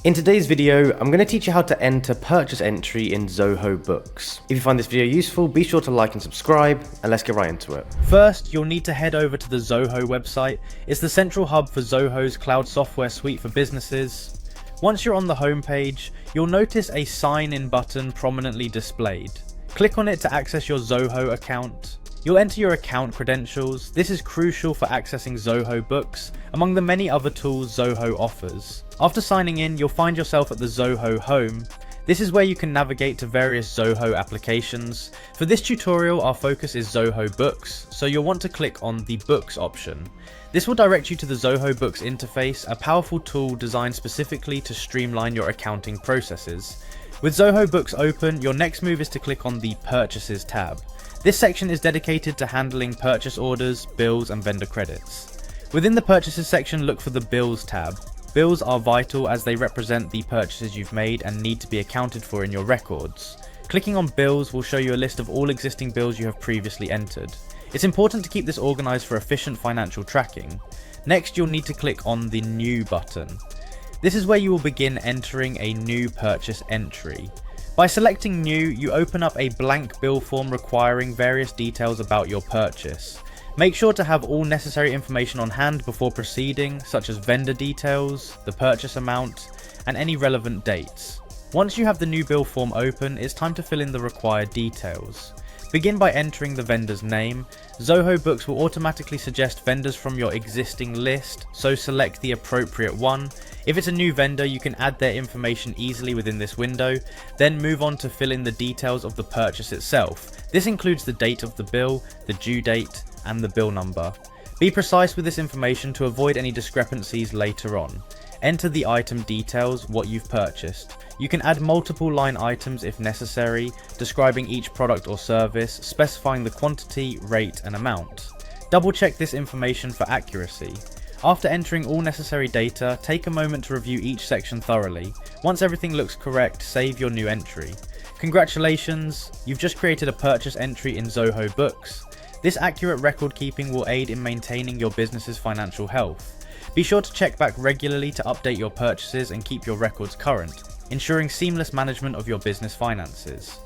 In today's video, I'm going to teach you how to enter purchase entry in Zoho Books. If you find this video useful, be sure to like and subscribe, and let's get right into it. First, you'll need to head over to the Zoho website. It's the central hub for Zoho's cloud software suite for businesses. Once you're on the home page, you'll notice a sign in button prominently displayed. Click on it to access your Zoho account. You'll enter your account credentials. This is crucial for accessing Zoho Books, among the many other tools Zoho offers. After signing in, you'll find yourself at the Zoho home. This is where you can navigate to various Zoho applications. For this tutorial, our focus is Zoho Books, so you'll want to click on the Books option. This will direct you to the Zoho Books interface, a powerful tool designed specifically to streamline your accounting processes. With Zoho Books open, your next move is to click on the Purchases tab. This section is dedicated to handling purchase orders, bills, and vendor credits. Within the Purchases section, look for the Bills tab. Bills are vital as they represent the purchases you've made and need to be accounted for in your records. Clicking on Bills will show you a list of all existing bills you have previously entered. It's important to keep this organized for efficient financial tracking. Next, you'll need to click on the New button. This is where you will begin entering a new purchase entry. By selecting New, you open up a blank bill form requiring various details about your purchase. Make sure to have all necessary information on hand before proceeding, such as vendor details, the purchase amount, and any relevant dates. Once you have the new bill form open, it's time to fill in the required details. Begin by entering the vendor's name. Zoho Books will automatically suggest vendors from your existing list, so select the appropriate one. If it's a new vendor, you can add their information easily within this window, then move on to fill in the details of the purchase itself. This includes the date of the bill, the due date, and the bill number. Be precise with this information to avoid any discrepancies later on. Enter the item details, what you've purchased. You can add multiple line items if necessary, describing each product or service, specifying the quantity, rate, and amount. Double check this information for accuracy. After entering all necessary data, take a moment to review each section thoroughly. Once everything looks correct, save your new entry. Congratulations, you've just created a purchase entry in Zoho Books. This accurate record keeping will aid in maintaining your business's financial health. Be sure to check back regularly to update your purchases and keep your records current, ensuring seamless management of your business finances.